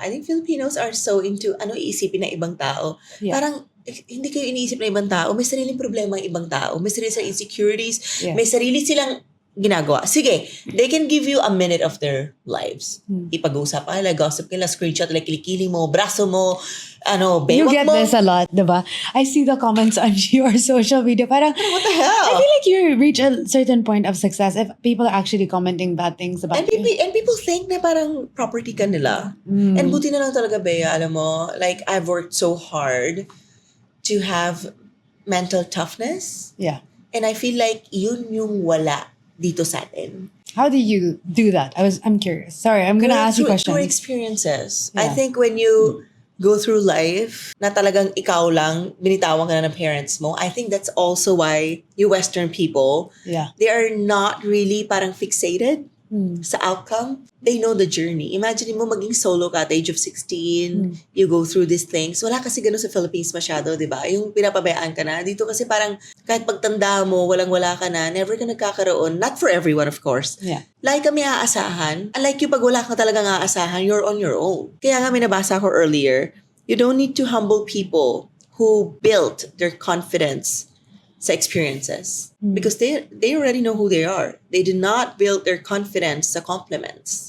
I think Filipinos are so into ano iisipin ng ibang tao. Yeah. Parang hindi kayo iniisip ng ibang tao. May sariling problema ang ibang tao. May sarili silang insecurities. Yeah. May sarili silang ginagawa. Sige, they can give you a minute of their lives. Ipag-usap ka, gossip ka, screenshot, kilikili mo, braso mo, You baywak get mo. this a lot, diba? I see the comments on your social media. Parang, What the hell? I feel like you reach a certain point of success if people are actually commenting bad things about And you. people think na parang property ka nila. And buti na lang talaga, Bea, alam mo, like, I've worked so hard to have mental toughness. Yeah. And I feel like yun yung wala dito sa atin. How do you do that? I'm curious. Sorry, I'm gonna ask you Through questions. experiences. Yeah. I think when you go through life na talagang ikaw lang, binitawan ka na ng parents mo, I think that's also why you Western people, Yeah. they are not really parang fixated sa outcome. They know the journey. Imagine mo maging solo ka at the age of 16, you go through these things. Wala kasi ganun sa Philippines masyado, di ba? Yung pinapabayaan ka na. Dito kasi parang kahit pagtanda mo, walang-wala ka na, never ka nagkakaroon. Not for everyone, of course. Yeah. Like kami aasahan. Unlike yung pag wala ka talagang aasahan, you're on your own. Kaya nga may nabasa ko earlier, you don't need to humble people who built their confidence sa experiences. Because they already know who they are. They did not build their confidence sa compliments.